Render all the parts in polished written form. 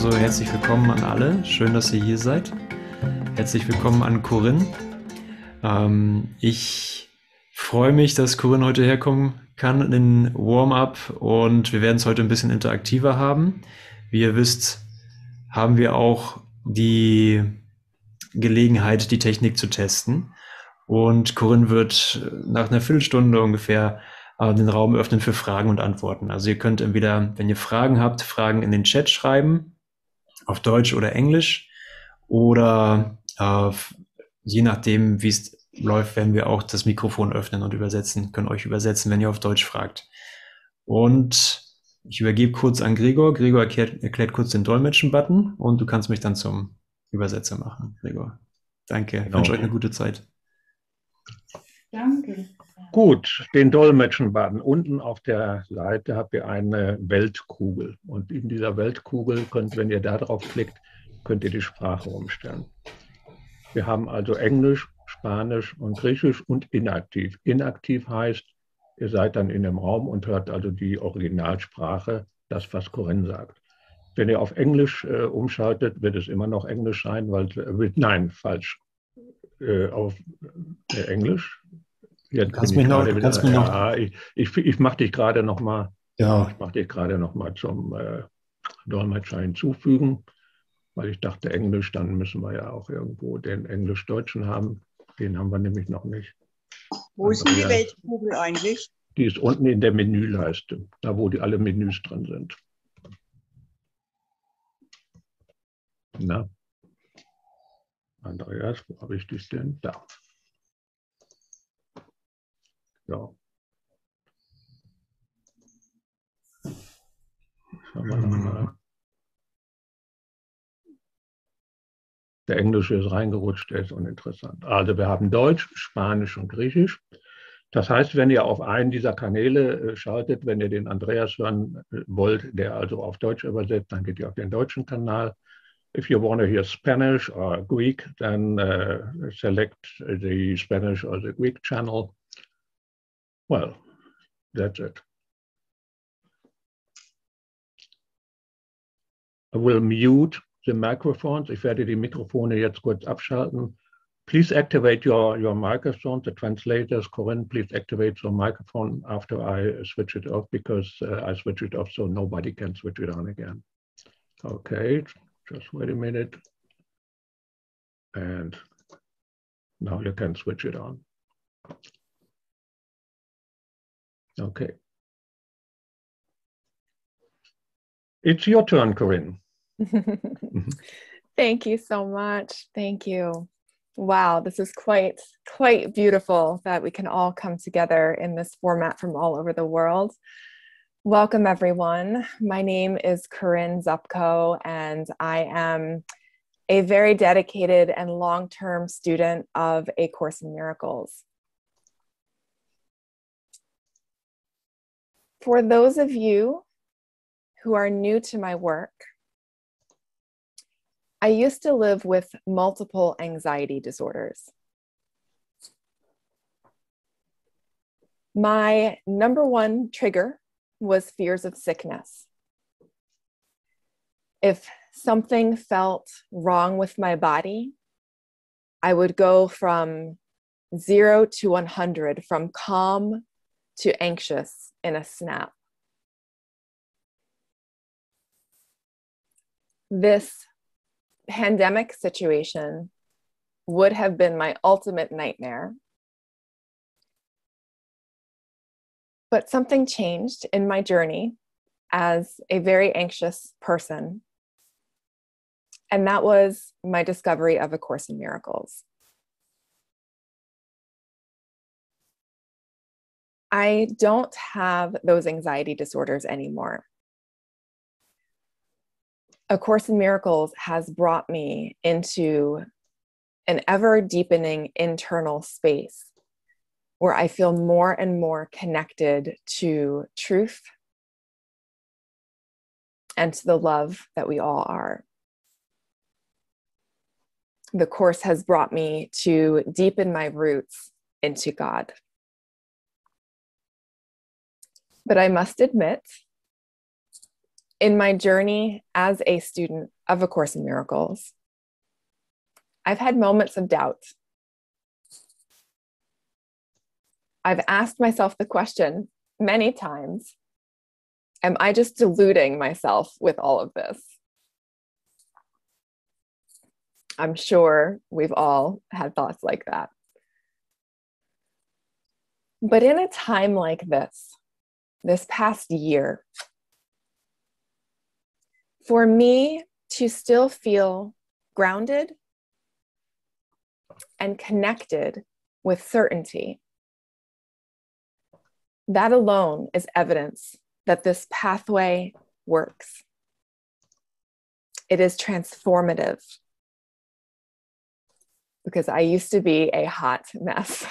Also herzlich willkommen an alle. Schön, dass ihr hier seid. Herzlich willkommen an Corinne. Ich freue mich, dass Corinne heute herkommen kann in WarmUp und wir werden es heute ein bisschen interaktiver haben. Wie ihr wisst, haben wir auch die Gelegenheit, die Technik zu testen. Und Corinne wird nach einer Viertelstunde ungefähr den Raum öffnen für Fragen und Antworten. Also ihr könnt entweder, wenn ihr Fragen habt, Fragen in den Chat schreiben, auf Deutsch oder Englisch. Oder je nachdem, wie es läuft, werden wir auch das Mikrofon öffnen und übersetzen, können euch übersetzen, wenn ihr auf Deutsch fragt. Und ich übergebe kurz an Gregor. Gregor erklärt kurz den Dolmetschen-Button und du kannst mich dann zum Übersetzer machen, Gregor. Danke, ich wünsche euch eine gute Zeit. Danke. Gut, den Dolmetschen-Button. Unten auf der Seite habt ihr eine Weltkugel. Und in dieser Weltkugel wenn ihr da drauf klickt, könnt ihr die Sprache umstellen. Wir haben also Englisch, Spanisch und Griechisch und inaktiv. Inaktiv heißt, ihr seid dann in dem Raum und hört also die Originalsprache, das, was Corinne sagt. Wenn ihr auf Englisch umschaltet, wird es immer noch Englisch sein, nein, falsch. Auf Englisch. Jetzt kannst mich noch, ich mache dich gerade noch mal, ja. Ich mache dich gerade noch mal zum Dolmetscher hinzufügen, weil ich dachte Englisch, dann müssen wir ja auch irgendwo den Englisch-Deutschen haben. Den haben wir nämlich noch nicht. Wo ist denn die Weltkugel eigentlich? Die ist unten in der Menüleiste, da wo alle Menüs drin sind. Na, Andreas, wo habe ich dich denn? Da. Ja. Schauen wir nochmal. Der Englische ist reingerutscht, der ist uninteressant. Also wir haben Deutsch, Spanisch und Griechisch. Das heißt, wenn ihr auf einen dieser Kanäle schaltet, wenn ihr den Andreas hören wollt, der also auf Deutsch übersetzt, dann geht ihr auf den deutschen Kanal. If you want to hear Spanish or Greek, then select the Spanish or the Greek channel. Well, that's it. I will mute the microphones. Ich werde die Mikrofone jetzt kurz abschalten. Please activate your microphone. The translators, Corinne, please activate your microphone after I switch it off, because I switch it off so nobody can switch it on again. Okay, just wait a minute. And now you can switch it on. Okay. It's your turn, Corinne. Thank you so much. Thank you. Wow, this is quite beautiful that we can all come together in this format from all over the world. Welcome, everyone. My name is Corinne Zupko, and I am a very dedicated and long-term student of A Course in Miracles. For those of you who are new to my work, I used to live with multiple anxiety disorders. My number one trigger was fears of sickness. If something felt wrong with my body, I would go from 0 to 100, from calm to anxious in a snap. This pandemic situation would have been my ultimate nightmare. But something changed in my journey as a very anxious person. And that was my discovery of A Course in Miracles. I don't have those anxiety disorders anymore. A Course in Miracles has brought me into an ever deepening internal space where I feel more and more connected to truth and to the love that we all are. The Course has brought me to deepen my roots into God. But I must admit, In my journey as a student of A Course in Miracles, I've had moments of doubt. I've asked myself the question many times, am I just deluding myself with all of this? I'm sure we've all had thoughts like that. But in a time like this past year, for me to still feel grounded and connected with certainty, that alone is evidence that this pathway works. It is transformative. Because I used to be a hot mess.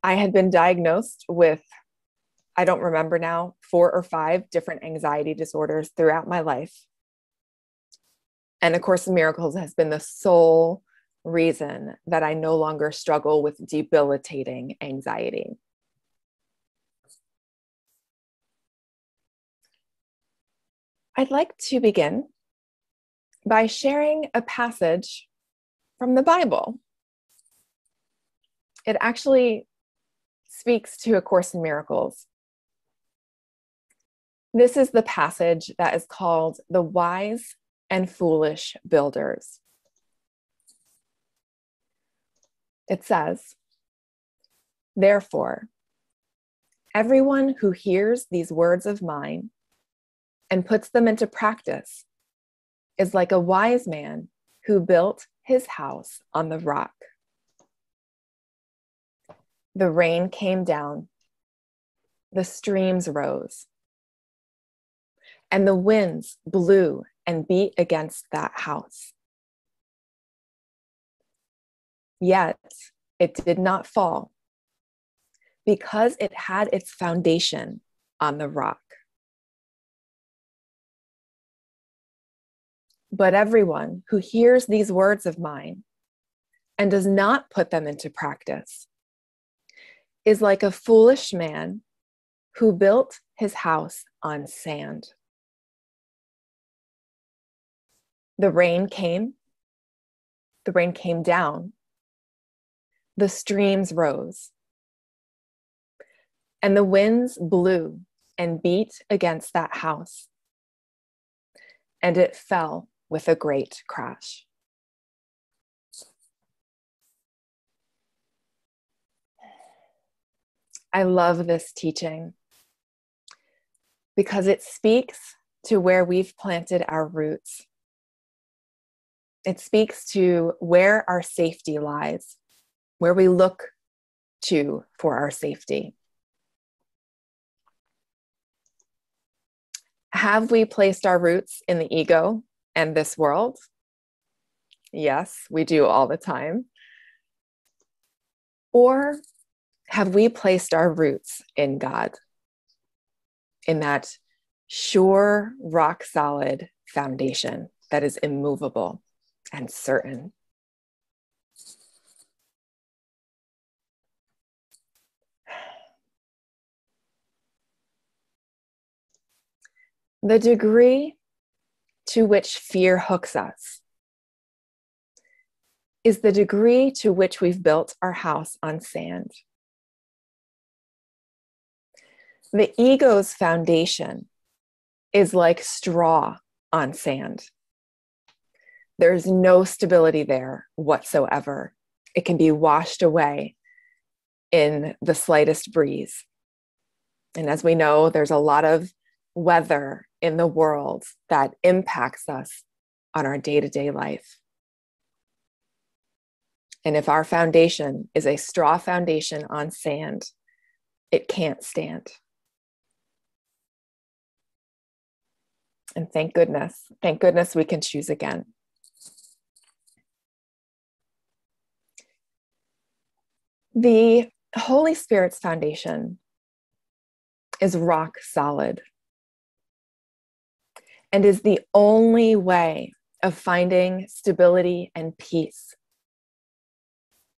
I had been diagnosed with, I don't remember now, 4 or 5 different anxiety disorders throughout my life. And A Course in Miracles has been the sole reason that I no longer struggle with debilitating anxiety. I'd like to begin by sharing a passage from the Bible. It actually speaks to A Course in Miracles. This is the passage that is called The Wise and Foolish Builders. It says, "Therefore, everyone who hears these words of mine and puts them into practice is like a wise man who built his house on the rock. The rain came down, the streams rose, and the winds blew and beat against that house. Yet it did not fall because it had its foundation on the rock. But everyone who hears these words of mine and does not put them into practice is like a foolish man who built his house on sand. The rain came down, the streams rose, and the winds blew and beat against that house, and it fell with a great crash." I love this teaching because it speaks to where we've planted our roots. It speaks to where our safety lies, where we look to for our safety. Have we placed our roots in the ego and this world? Yes, we do all the time. Or have we placed our roots in God, in that sure, rock solid foundation that is immovable and certain? The degree to which fear hooks us is the degree to which we've built our house on sand. The ego's foundation is like straw on sand. There's no stability there whatsoever. It can be washed away in the slightest breeze. And as we know, there's a lot of weather in the world that impacts us on our day-to-day life. And if our foundation is a straw foundation on sand, it can't stand. And thank goodness we can choose again. The Holy Spirit's foundation is rock solid and is the only way of finding stability and peace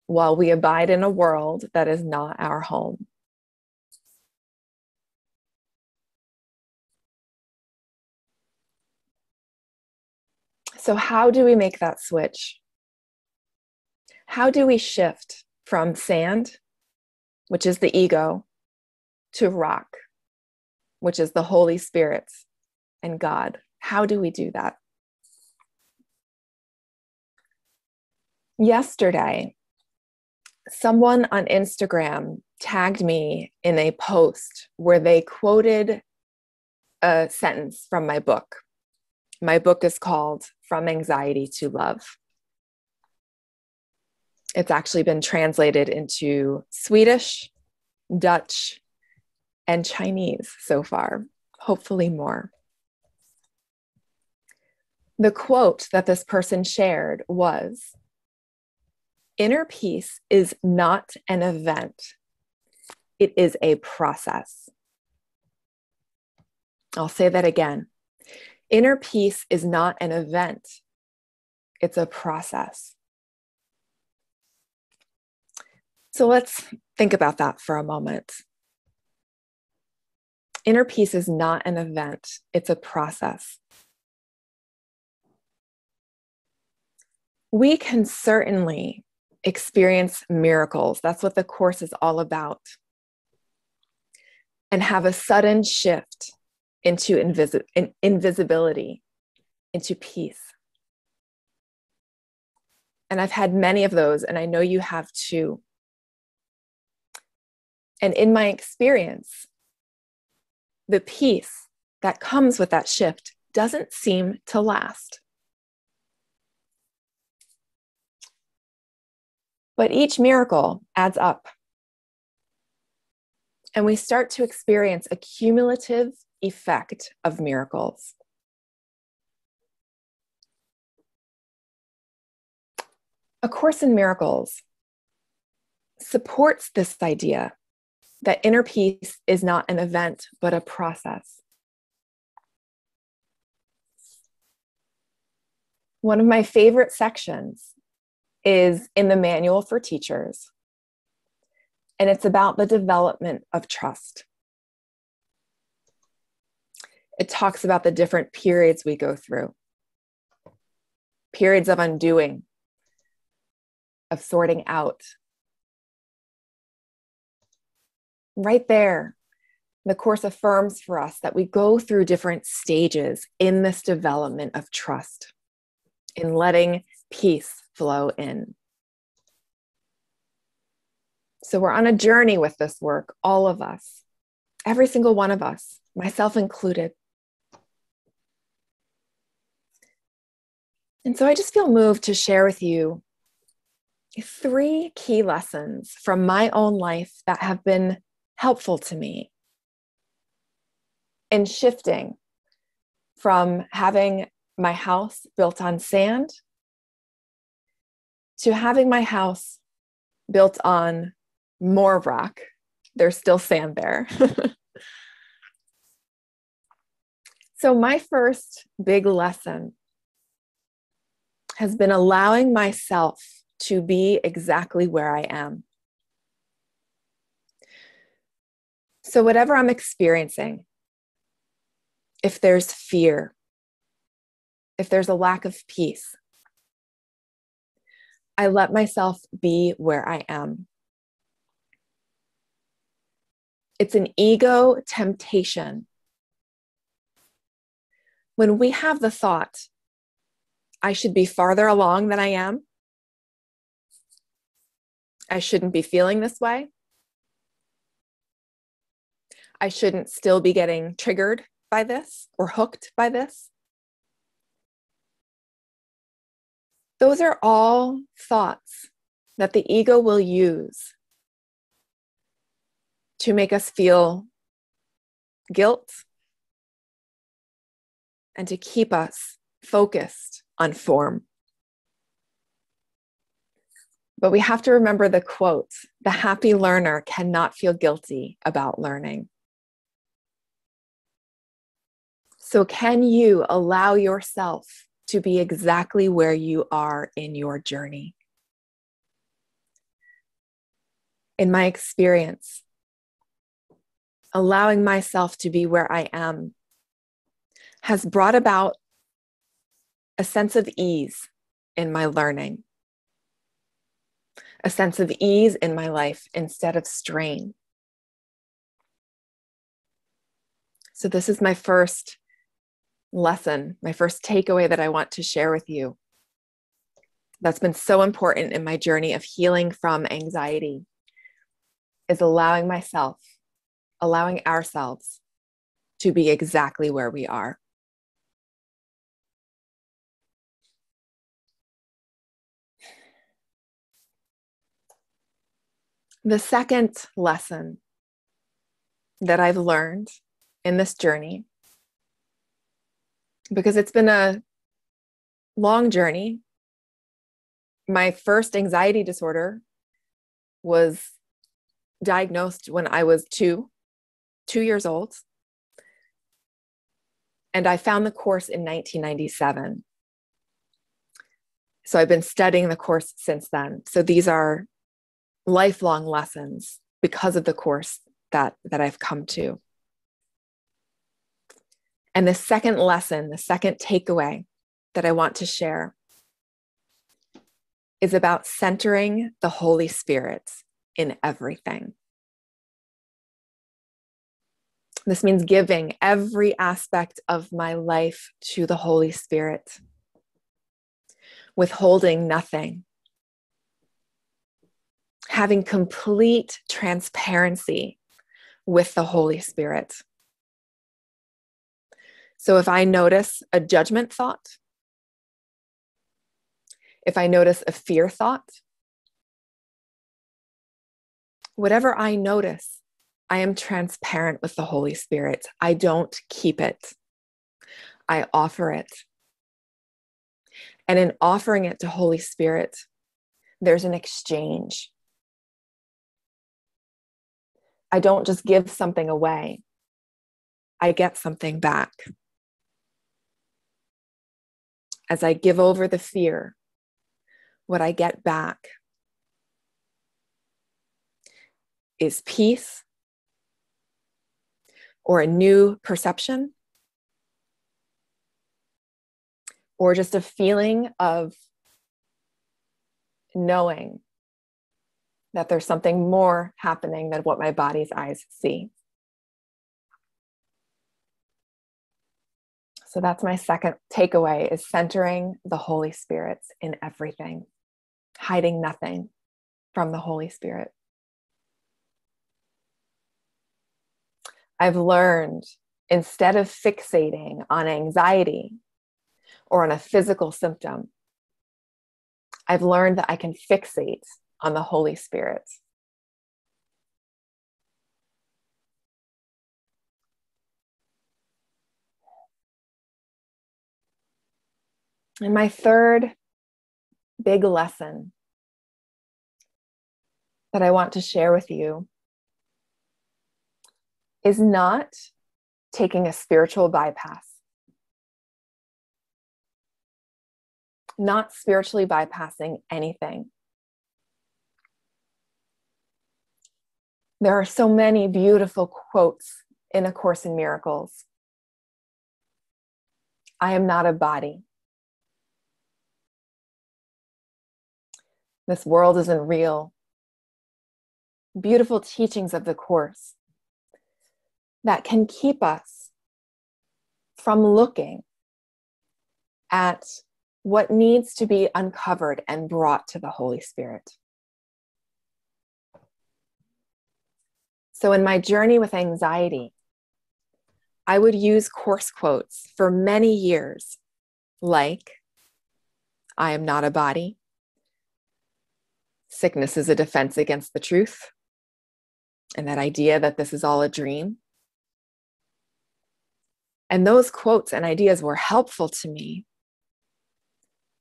while we abide in a world that is not our home. So how do we make that switch? How do we shift from sand, which is the ego, to rock, which is the Holy Spirit and God? How do we do that? Yesterday, someone on Instagram tagged me in a post where they quoted a sentence from my book. My book is called From Anxiety to Love. It's actually been translated into Swedish, Dutch, and Chinese so far, hopefully more. The quote that this person shared was, "Inner peace is not an event. It is a process." I'll say that again. Inner peace is not an event. It's a process. So let's think about that for a moment. Inner peace is not an event. It's a process. We can certainly experience miracles. That's what the Course is all about. And have a sudden shift into invisibility, into peace. And I've had many of those, and I know you have too. And in my experience, the peace that comes with that shift doesn't seem to last. But each miracle adds up. And we start to experience a cumulative effect of miracles. A Course in Miracles supports this idea that inner peace is not an event, but a process. One of my favorite sections is in the Manual for Teachers, and it's about the development of trust. It talks about the different periods we go through, periods of undoing, of sorting out. Right there, the Course affirms for us that we go through different stages in this development of trust, in letting peace flow in. So we're on a journey with this work, all of us, every single one of us, myself included. And so I just feel moved to share with you 3 key lessons from my own life that have been helpful to me in shifting from having my house built on sand to having my house built on more rock. There's still sand there. So my first big lesson has been allowing myself to be exactly where I am. So whatever I'm experiencing, if there's fear, if there's a lack of peace, I let myself be where I am. It's an ego temptation. When we have the thought, I should be farther along than I am, I shouldn't be feeling this way, I shouldn't still be getting triggered by this or hooked by this. Those are all thoughts that the ego will use to make us feel guilt and to keep us focused on form. But we have to remember the quote, "The happy learner cannot feel guilty about learning." So can you allow yourself to be exactly where you are in your journey? In my experience, allowing myself to be where I am has brought about a sense of ease in my learning, a sense of ease in my life instead of strain. So this is my first lesson, my first takeaway that I want to share with you. That's been so important in my journey of healing from anxiety, is allowing myself, allowing ourselves to be exactly where we are. The second lesson that I've learned in this journey, because it's been a long journey. My first anxiety disorder was diagnosed when I was two years old. And I found the course in 1997. So I've been studying the course since then. So these are lifelong lessons because of the course that I've come to. And the second lesson, the second takeaway that I want to share is about centering the Holy Spirit in everything. This means giving every aspect of my life to the Holy Spirit, withholding nothing, having complete transparency with the Holy Spirit. So if I notice a judgment thought, if I notice a fear thought, whatever I notice, I am transparent with the Holy Spirit. I don't keep it. I offer it. And in offering it to Holy Spirit, there's an exchange. I don't just give something away. I get something back. As I give over the fear, what I get back is peace, or a new perception, or just a feeling of knowing that there's something more happening than what my body's eyes see. So that's my second takeaway, is centering the Holy Spirit in everything, hiding nothing from the Holy Spirit. I've learned, instead of fixating on anxiety or on a physical symptom, I've learned that I can fixate on the Holy Spirit. And my third big lesson that I want to share with you is not taking a spiritual bypass. Not spiritually bypassing anything. There are so many beautiful quotes in A Course in Miracles. I am not a body. This world isn't real. Beautiful teachings of the Course that can keep us from looking at what needs to be uncovered and brought to the Holy Spirit. So in my journey with anxiety, I would use Course quotes for many years, like, I am not a body. Sickness is a defense against the truth. And that idea that this is all a dream. And those quotes and ideas were helpful to me,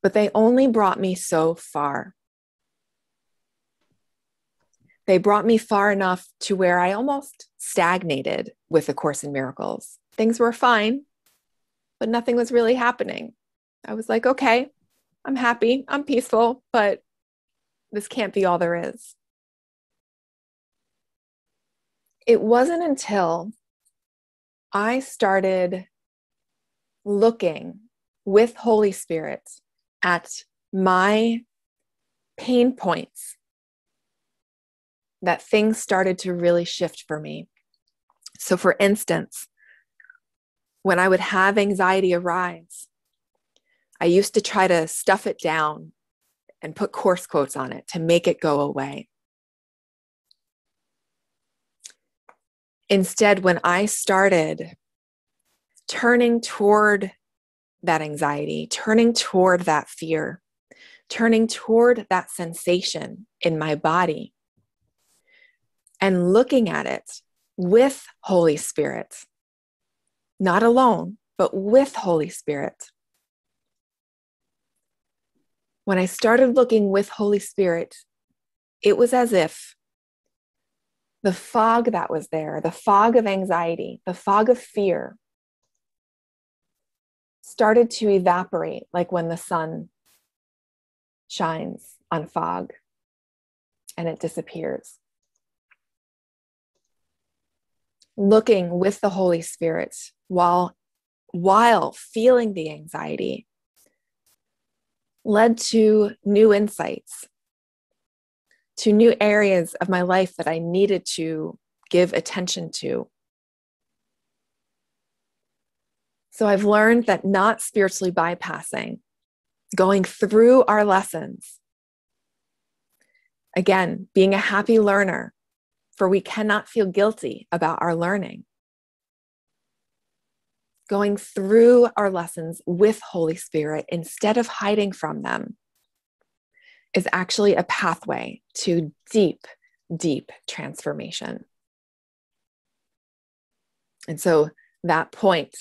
but they only brought me so far. They brought me far enough to where I almost stagnated with A Course in Miracles. Things were fine, but nothing was really happening. I was like, okay, I'm happy, I'm peaceful, but this can't be all there is. It wasn't until I started looking with Holy Spirit at my pain points that things started to really shift for me. So for instance, when I would have anxiety arise, I used to try to stuff it down and put course quotes on it to make it go away. Instead, when I started turning toward that anxiety, turning toward that fear, turning toward that sensation in my body, and looking at it with Holy Spirit, not alone, but with Holy Spirit. When I started looking with Holy Spirit, it was as if the fog that was there, the fog of anxiety, the fog of fear, started to evaporate like when the sun shines on fog and it disappears. Looking with the Holy Spirit while feeling the anxiety led to new insights, to new areas of my life that I needed to give attention to. So I've learned that not spiritually bypassing, going through our lessons, again, being a happy learner, for we cannot feel guilty about our learning. Going through our lessons with Holy Spirit instead of hiding from them is actually a pathway to deep, deep transformation. And so that point,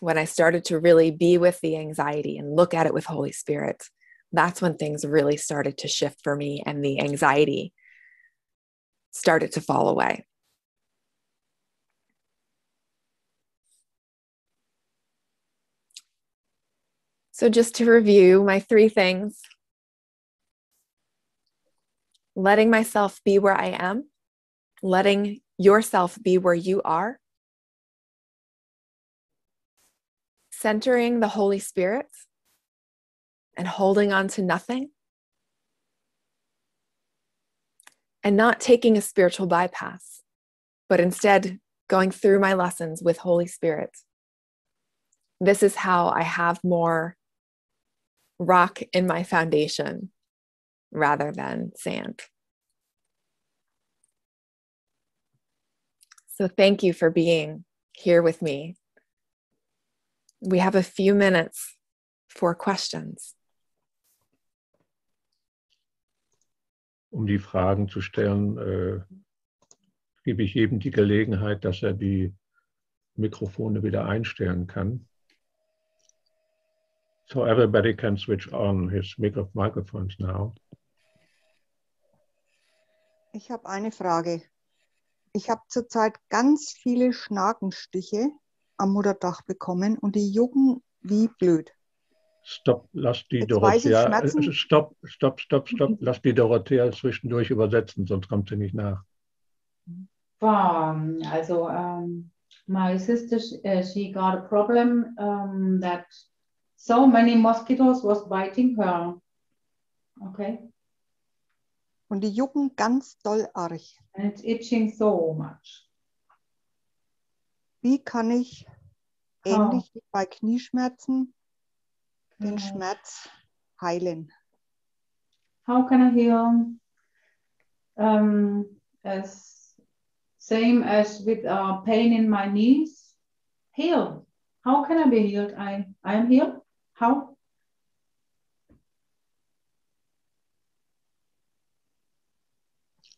when I started to really be with the anxiety and look at it with Holy Spirit, that's when things really started to shift for me and the anxiety started to fall away. So just to review my 3 things: letting myself be where I am, letting yourself be where you are, centering the Holy Spirit and holding on to nothing, and not taking a spiritual bypass, but instead going through my lessons with Holy Spirit. This is how I have more rock in my foundation rather than sand. So thank you for being here with me. We have a few minutes for questions. Um die Fragen zu stellen, gebe ich jedem die Gelegenheit, dass die Mikrofone wieder einstellen kann. So everybody can switch on his microphones now. Ich habe eine Frage. Ich habe zurzeit ganz viele Schnakenstiche am Mutterdach bekommen und die jucken wie blöd. Stopp, lass die Jetzt weiß ich, Dorothea, Schmerzen. stopp, lass die Dorothea zwischendurch übersetzen, sonst kommt sie nicht nach. Also, my sister, she got a problem that so many mosquitoes was biting her. Okay. Und die jucken ganz doll arg. And it's itching so much. Wie kann ich ähnlich wie bei Knieschmerzen den Okay. Schmerz heilen? How can I heal? As same as with pain in my knees. Heal. How can I be healed? I am healed. How?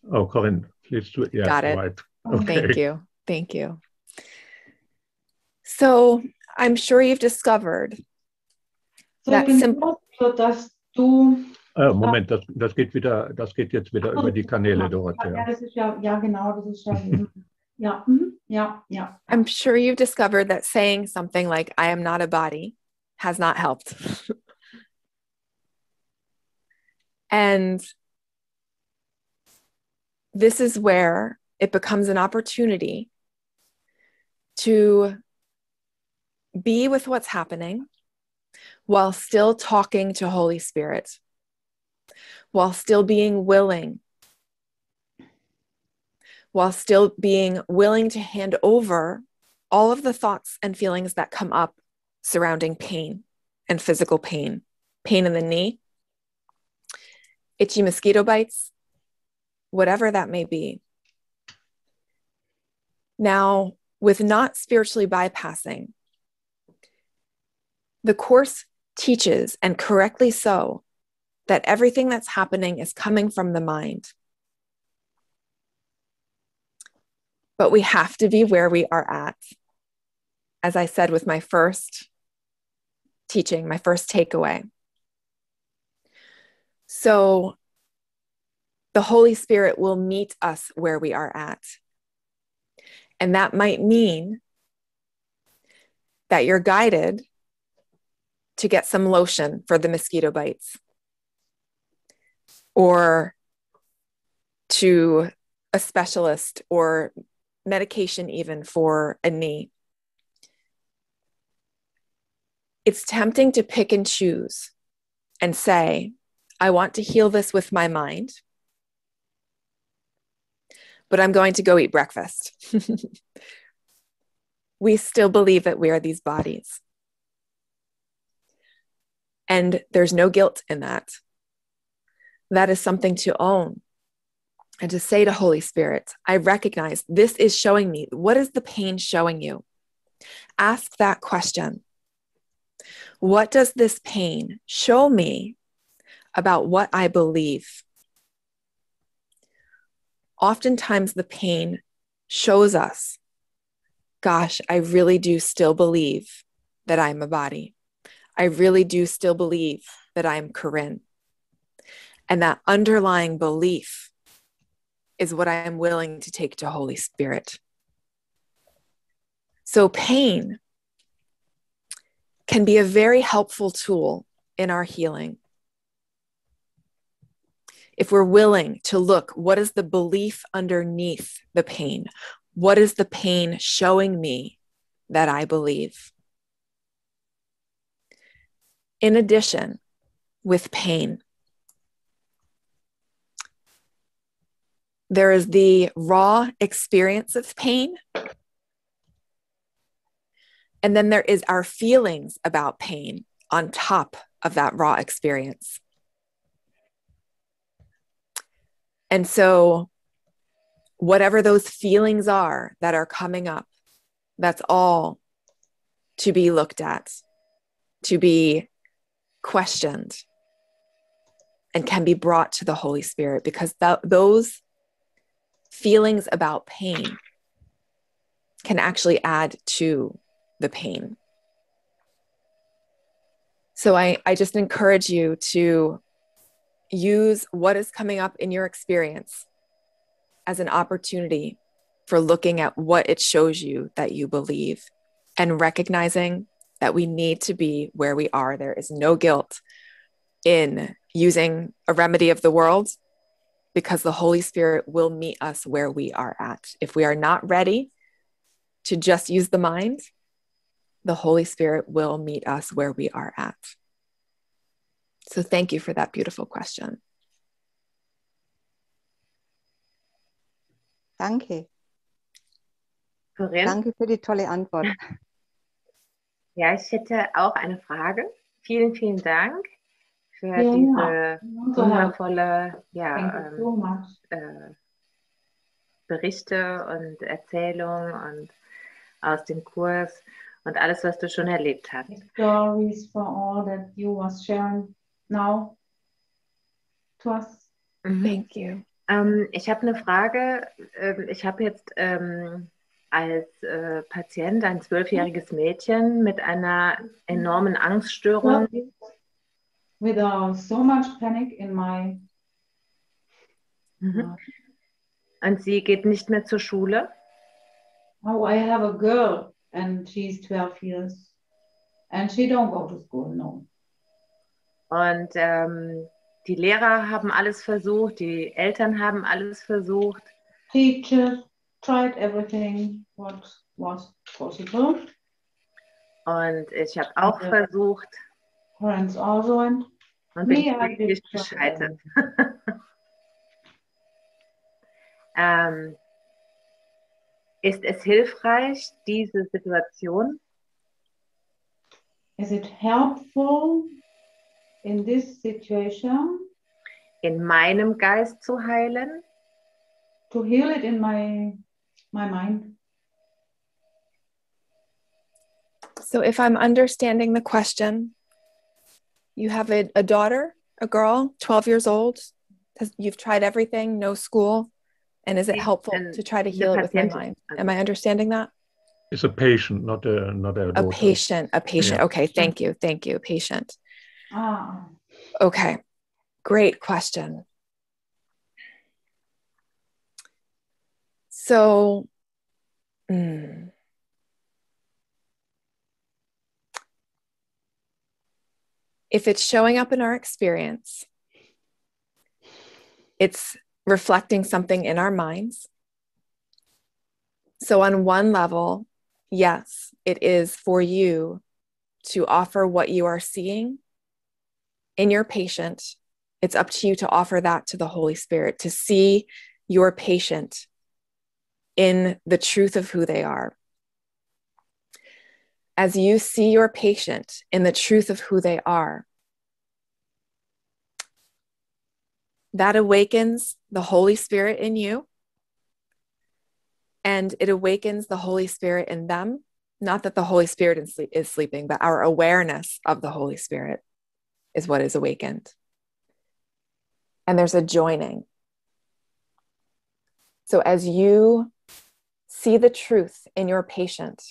Oh, Corinne, please do. Yeah, Got it. right. Okay. Thank you. Thank you. So I'm sure you've discovered So that simple. so dass du. Moment, das geht jetzt wieder über die Kanäle, Dorothea. Ja, das ist ja genau, das ist ja. I'm sure you've discovered that saying something like, I am not a body, has not helped. And this is where it becomes an opportunity to be with what's happening while still talking to Holy Spirit, while still being willing, while still being willing to hand over all of the thoughts and feelings that come up surrounding pain and physical pain, pain in the knee, itchy mosquito bites, whatever that may be. Now, with not spiritually bypassing, the Course teaches, and correctly so, that everything that's happening is coming from the mind. But we have to be where we are at. As I said with my first teaching, my first takeaway. So the Holy Spirit will meet us where we are at. And that might mean that you're guided to get some lotion for the mosquito bites, or to a specialist, or medication even for a knee. It's tempting to pick and choose and say, I want to heal this with my mind, but I'm going to go eat breakfast. We still believe that we are these bodies. And there's no guilt in that. That is something to own and to say to Holy Spirit, I recognize this is showing me. What is the pain showing you? Ask that question. What does this pain show me about what I believe? Oftentimes the pain shows us, gosh, I really do still believe that I'm a body. I really do still believe that I'm Corinne. And that underlying belief is what I am willing to take to Holy Spirit. So pain can be a very helpful tool in our healing. If we're willing to look, what is the belief underneath the pain? What is the pain showing me that I believe? In addition, with pain, there is the raw experience of pain. And then there is our feelings about pain on top of that raw experience. And so whatever those feelings are that are coming up, that's all to be looked at, to be questioned, and can be brought to the Holy Spirit, because those feelings about pain can actually add to the pain. So I just encourage you to use what is coming up in your experience as an opportunity for looking at what it shows you that you believe, and recognizing that we need to be where we are. There is no guilt in using a remedy of the world, because the Holy Spirit will meet us where we are at. If we are not ready to just use the mind, the Holy Spirit will meet us where we are at. So thank you for that beautiful question. Danke. Corinne? Danke für die tolle Antwort. Ja, ich hätte auch eine Frage. Vielen, vielen Dank für Yeah, diese so wundervolle Thank you so much. Berichte und Erzählungen und aus dem Kurs und alles, was du schon erlebt hast. Stories for all that you was sharing now to us. Thank you. Ich habe eine Frage. Ich habe jetzt als Patient ein 12-jähriges Mädchen mit einer enormen Angststörung. With so much panic in my Und sie geht nicht mehr zur Schule. Oh, I have a girl and she's 12 years and she don't go to school, no. Und die Lehrer haben alles versucht, die Eltern haben alles versucht. Teachers tried everything what was possible. Und ich habe auch versucht. Parents also and Und me, bin I did glücklich just gescheitert. Ist es hilfreich, diese Situation Is it helpful in this situation in meinem Geist zu heilen? to heal it in my mind? So if I'm understanding the question, you have a daughter, a girl, 12 years old. You've tried everything, no school. And is it helpful to try to heal it with my mind? Am I understanding that? It's a patient, not a daughter. A patient. Yeah. Okay, thank you, patient. Ah, Okay, great question. So, if it's showing up in our experience, it's reflecting something in our minds. So on one level, yes, it is for you to offer what you are seeing in your patient. It's up to you to offer that to the Holy Spirit, to see your patient in the truth of who they are. As you see your patient in the truth of who they are, that awakens the Holy Spirit in you, and it awakens the Holy Spirit in them. Not that the Holy Spirit is sleeping, but our awareness of the Holy Spirit is what is awakened. And there's a joining. So as you see the truth in your patient,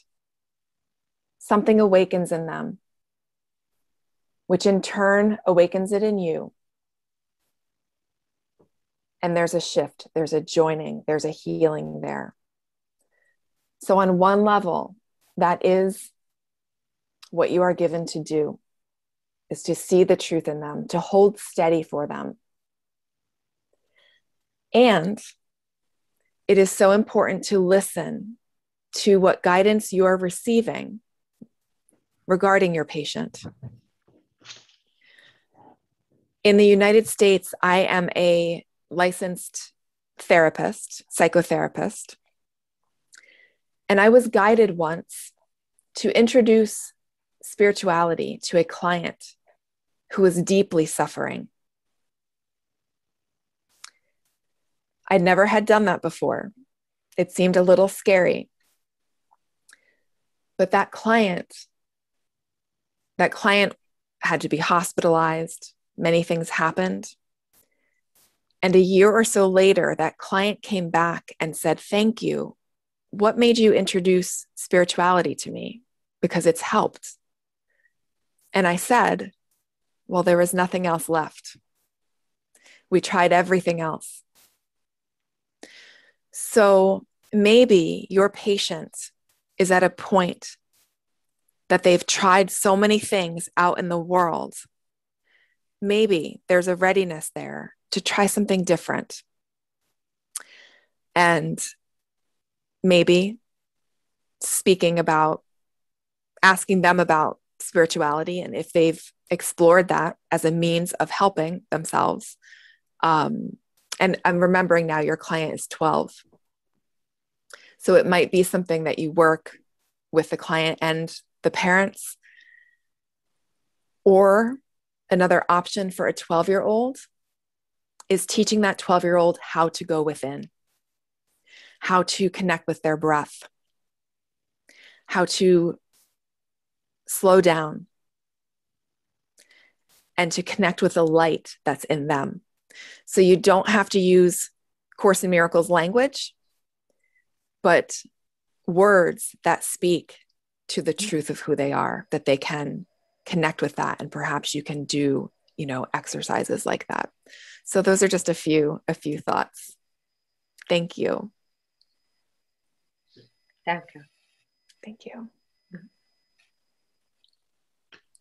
something awakens in them, which in turn awakens it in you. And there's a shift, there's a joining, there's a healing there. So on one level, that is what you are given to do, is to see the truth in them, to hold steady for them. And it is so important to listen to what guidance you are receiving regarding your patient. In the United States, I am a licensed therapist, psychotherapist, and I was guided once to introduce spirituality to a client who was deeply suffering. I'd never had done that before. It seemed a little scary. But that client had to be hospitalized. Many things happened. And a year or so later, that client came back and said, "Thank you. What made you introduce spirituality to me? Because it's helped." And I said, "Well, there was nothing else left. We tried everything else." So maybe your patient is at a point that they've tried so many things out in the world. Maybe there's a readiness there to try something different. And maybe asking them about spirituality and if they've explored that as a means of helping themselves. And I'm remembering now your client is 12. So it might be something that you work with the client and the parents. Or another option for a 12-year-old is teaching that 12-year-old how to go within, how to connect with their breath, how to slow down, and to connect with the light that's in them. So you don't have to use Course in Miracles language, but words that speak to the truth of who they are, that they can connect with that. And perhaps you can do, exercises like that. So those are just a few thoughts. Thank you. Danke. Thank you.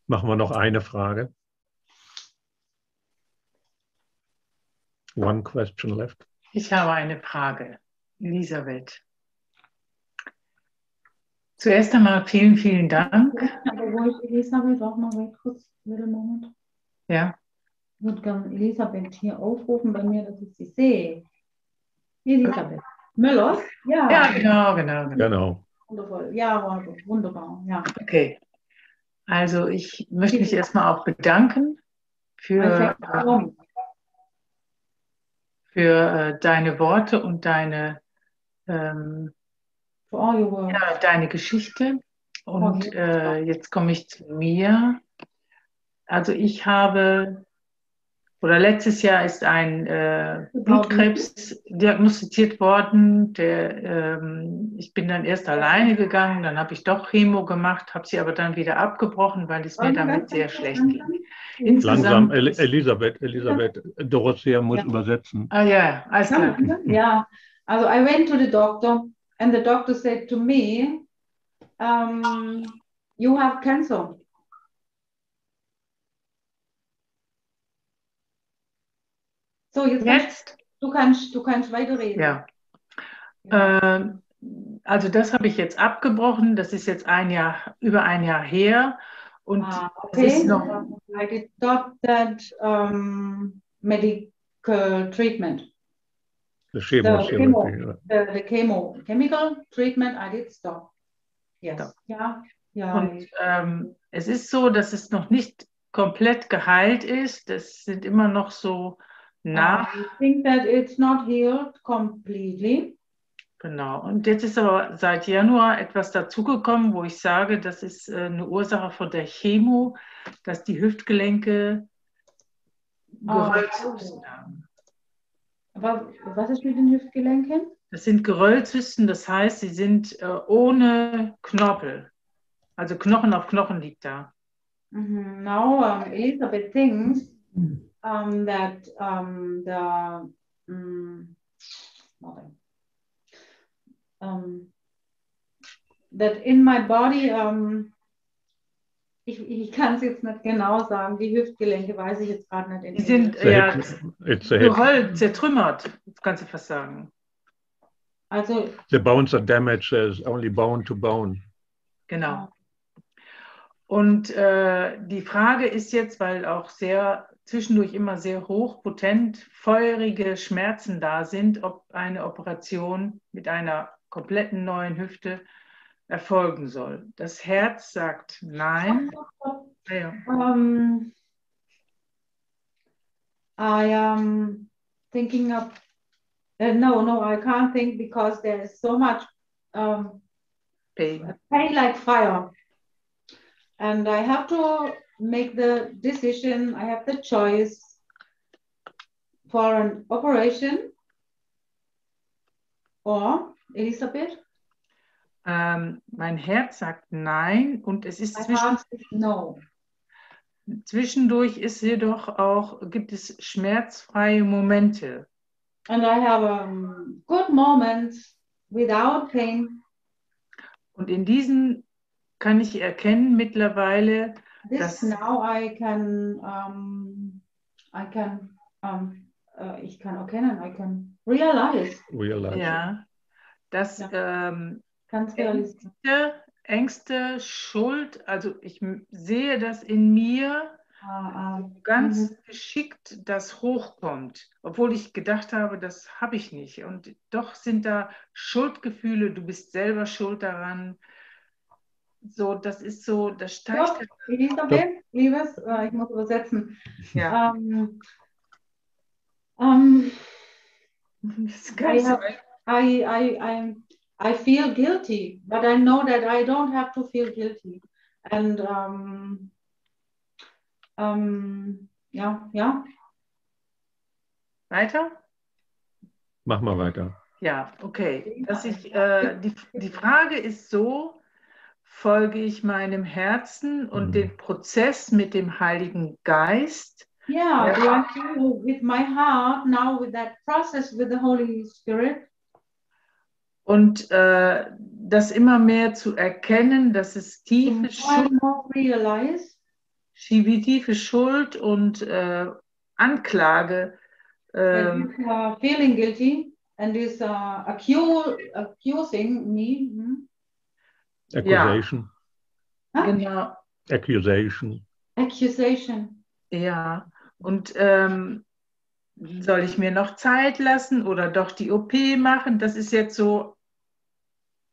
Machen wir noch eine Frage. One question left. Ich habe eine Frage, Elisabeth. Zuerst einmal vielen, vielen Dank. Aber wo ich Elisabeth auch mal weg kurz, little moment. Ja. Ich würde gerne Elisabeth hier aufrufen bei mir, dass ich sie sehe. Elisabeth Müllers? Ja, genau. Genau. Wundervoll. Ja, wunderbar. Ja. Okay. Also ich möchte mich erstmal auch bedanken für deine Worte und deine Geschichte. Und jetzt komme ich zu mir. Also letztes Jahr ist ein Blutkrebs diagnostiziert worden. Ich bin dann erst alleine gegangen, dann habe ich doch Chemo gemacht, habe sie aber dann wieder abgebrochen, weil es mir damit sehr schlecht ging. Langsam, Elisabeth, Dorothea muss übersetzen. Ah ja, alles klar. Ja, also I went to the doctor and the doctor said to me, you have cancer. So, jetzt du kannst weiterreden. Ja. Also das habe ich jetzt abgebrochen. Das ist jetzt über ein Jahr her. Und es ist noch. I did stop that medical treatment. The chemotherapy. The chemical treatment I did stop. Yes. Ja. Und es ist so, dass es noch nicht komplett geheilt ist. Das sind immer noch so I think that it's not healed completely. Genau. Und jetzt ist aber seit Januar etwas dazugekommen, wo ich sage, das ist eine Ursache von der Chemo, dass die Hüftgelenke Geröllzysten haben. Aber was ist mit den Hüftgelenken? Das sind Geröllzysten, das heißt, sie sind ohne Knorpel. Also Knochen auf Knochen liegt da. Now Elisabeth thinks that that in my body, ich kann es jetzt nicht genau sagen, die Hüftgelenke weiß ich jetzt gerade nicht. Die sind Geröll, zertrümmert, kannst du fast sagen. Also, the bones are damaged, there's only bone to bone. Genau. Und die Frage ist jetzt, weil auch zwischendurch immer sehr hochpotent feurige Schmerzen da sind, ob eine Operation mit einer kompletten neuen Hüfte erfolgen soll. Das Herz sagt nein. I am thinking of no, I can't think because there is so much pain like fire. And I have to make the decision, I have the choice for an operation or Elisabeth? Mein Herz sagt nein und es ist no. Zwischendurch ist jedoch gibt es schmerzfreie Momente. And I have good moments without pain. Und in diesen kann ich erkennen mittlerweile, dass now I can ich kann erkennen, I can realize. Ja, dass Ängste, Schuld, also ich sehe das in mir ganz geschickt, das hochkommt, obwohl ich gedacht habe, das habe ich nicht. Und doch sind da Schuldgefühle, du bist selber schuld daran. So, das ist so, das steigt. Elisabeth, Liebes, ich muss übersetzen. Ja. I feel guilty, but I know that I don't have to feel guilty. And ja. Weiter? Mach mal weiter. Ja, okay. Die Frage ist so, folge ich meinem Herzen und den Prozess mit dem Heiligen Geist? Yeah, do I do with my heart now with that process with the Holy Spirit? Und das immer mehr zu erkennen, dass es tiefe Schuld und Anklage feeling guilty and is accusing me. Accusation. Ah, Genau. Accusation. Accusation. Ja. Und soll ich mir noch Zeit lassen oder doch die OP machen? Das ist jetzt so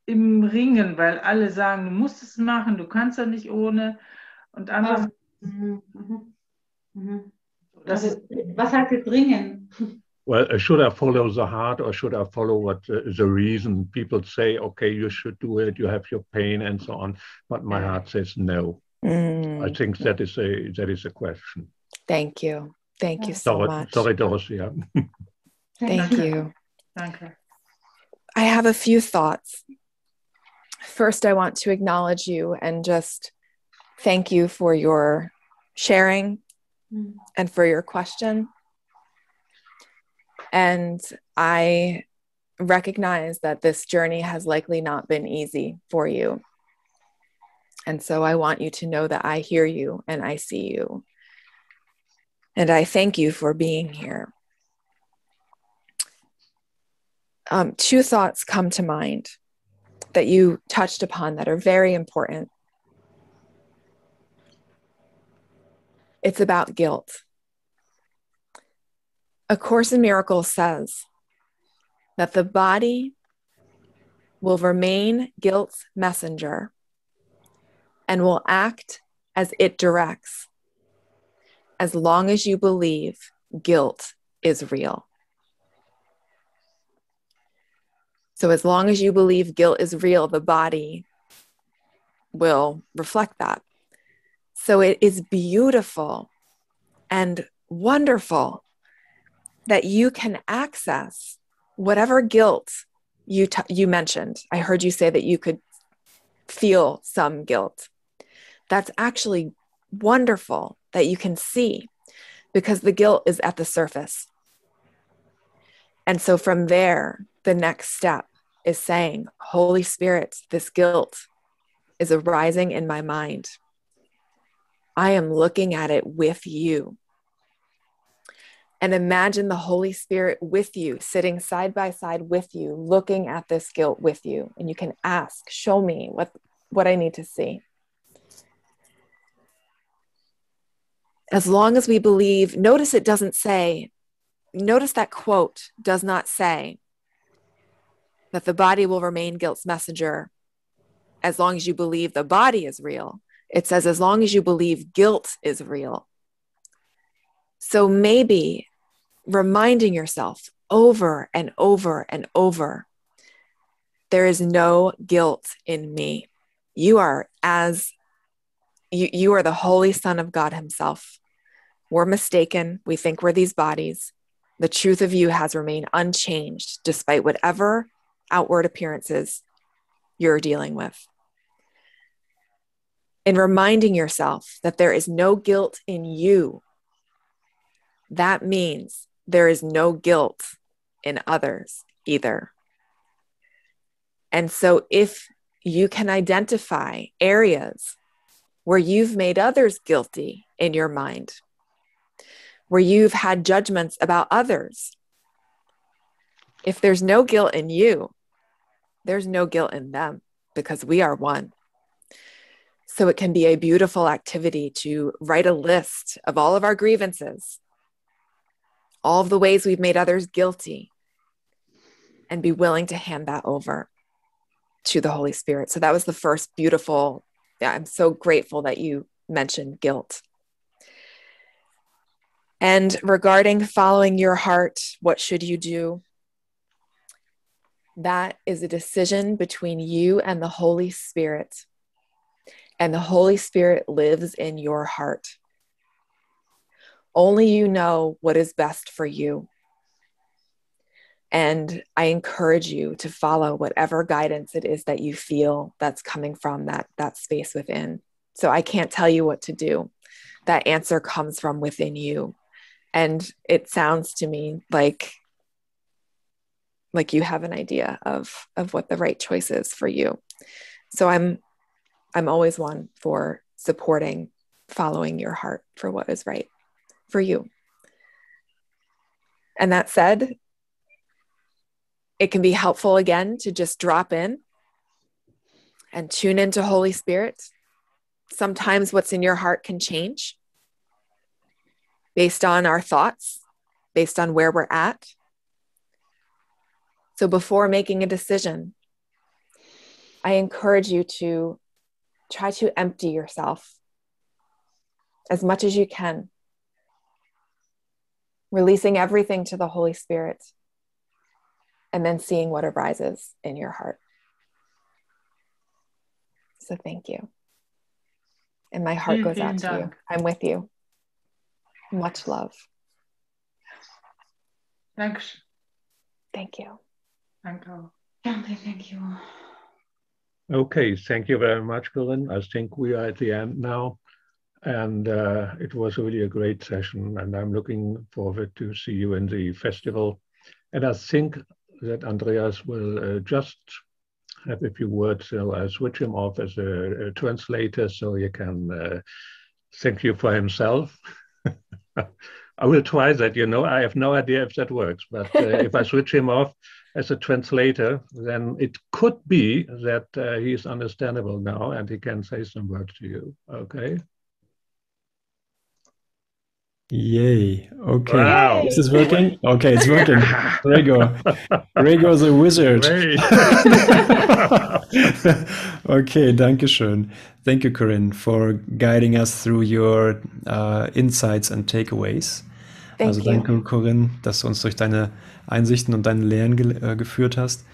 im Ringen, weil alle sagen, du musst es machen, du kannst ja nicht ohne. Und andere, Mhm. Mhm. Mhm. das Also, ist, was heißt jetzt dringen? Well, should I follow the heart or should I follow what the reason? People say, okay, you should do it, you have your pain and so on. But my heart says no. I think that is a question. Thank you. Thank you so much. Sorry, Dorothea. Thank you. danke. I have a few thoughts. First, I want to acknowledge you and just thank you for your sharing and for your question. And I recognize that this journey has likely not been easy for you. And so I want you to know that I hear you and I see you. And I thank you for being here. Two thoughts come to mind that you touched upon that are very important. It's about guilt. A Course in Miracles says that the body will remain guilt's messenger and will act as it directs, as long as you believe guilt is real. So as long as you believe guilt is real, the body will reflect that. So it is beautiful and wonderful that you can access whatever guilt you mentioned. I heard you say that you could feel some guilt. That's actually wonderful that you can see, because the guilt is at the surface. And so from there, the next step is saying, Holy Spirit, this guilt is arising in my mind. I am looking at it with you. And imagine the Holy Spirit with you, sitting side by side with you, looking at this guilt with you. And you can ask, show me what I need to see. As long as we believe, notice it doesn't say, notice that quote does not say that the body will remain guilt's messenger as long as you believe the body is real. It says, as long as you believe guilt is real. So maybe reminding yourself over and over and over, there is no guilt in me. You are you are the Holy Son of God himself. We're mistaken. We think we're these bodies. The truth of you has remained unchanged despite whatever outward appearances you're dealing with. In reminding yourself that there is no guilt in you, that means there is no guilt in others either. And so if you can identify areas where you've made others guilty in your mind, where you've had judgments about others, if there's no guilt in you, there's no guilt in them, because we are one. So it can be a beautiful activity to write a list of all of our grievances, all of the ways we've made others guilty, and be willing to hand that over to the Holy Spirit. So that was the first beautiful, I'm so grateful that you mentioned guilt. And regarding following your heart, what should you do? That is a decision between you and the Holy Spirit. And the Holy Spirit lives in your heart. Only you know what is best for you. And I encourage you to follow whatever guidance it is that you feel that's coming from that space within. So I can't tell you what to do. That answer comes from within you. And it sounds to me like you have an idea of what the right choice is for you. So I'm always one for supporting, following your heart for what is right for you. And that said, it can be helpful again to just drop in and tune into Holy Spirit. Sometimes what's in your heart can change based on our thoughts, based on where we're at. So before making a decision, I encourage you to try to empty yourself as much as you can, releasing everything to the Holy Spirit, and then seeing what arises in your heart. So thank you. And my heart goes out to you. I'm with you. Much love. Thanks. Thank you. Danke. Thank you. Okay, thank you very much, Corinne. I think we are at the end now. And it was really a great session. And I'm looking forward to see you in the festival. And I think that Andreas will just have a few words. So I'll switch him off as a translator so he can thank you for himself. I will try that, you know, I have no idea if that works, but if I switch him off as a translator, then it could be that he is understandable now and he can say some words to you, okay? Yay. Okay. Wow. Is this working? Okay, it's working. Gregor's a wizard. Okay, danke schön. Thank you, Corinne, for guiding us through your insights and takeaways. Also danke, Corinne, dass du uns durch deine Einsichten und deine Lehren geführt hast.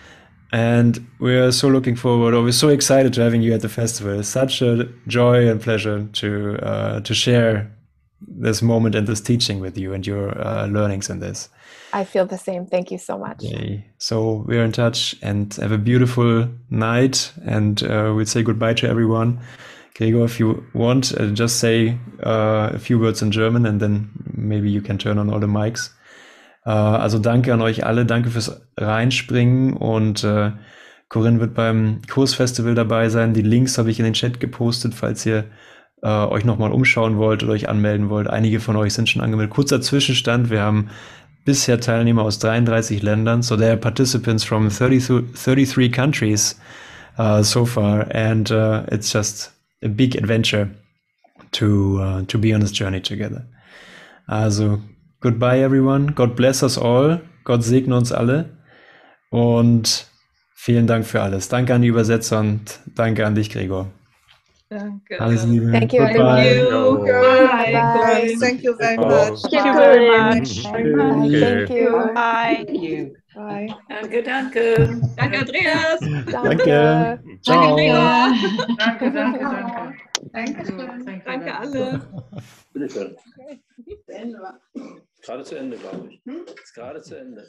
And we're so looking forward, or we're so excited to having you at the festival. It's such a joy and pleasure to share this moment and this teaching with you and your learnings in this. I feel the same. Thank you so much. Okay. So we're in touch and have a beautiful night, and we'll say goodbye to everyone. Gregor, if you want, just say a few words in German and then maybe you can turn on all the mics. Also danke an euch alle, danke fürs Reinspringen, und Corinne wird beim Kursfestival dabei sein. Die Links habe ich in den Chat gepostet, falls ihr euch nochmal umschauen wollt oder euch anmelden wollt. Einige von euch sind schon angemeldet. Kurzer Zwischenstand, wir haben bisher Teilnehmer aus 33 Ländern, so there are participants from 33 countries so far, and it's just a big adventure to be on this journey together. Also goodbye everyone, God bless us all, Gott segne uns alle, und vielen Dank für alles. Danke an die Übersetzer und danke an dich, Gregor. Danke. Alles Liebe. Thank you, Goodbye. everyone. Bye. Bye. Thank you very much. Thank you very much. Bye. Thank you. Bye. Thank you. Bye. Danke, danke. Danke, Andreas. Danke. Danke, Ciao. Gregor. Danke, danke, danke. Dankeschön. Danke alle. Bitte schön. Gerade zu Ende, glaube ich. Ist gerade zu Ende.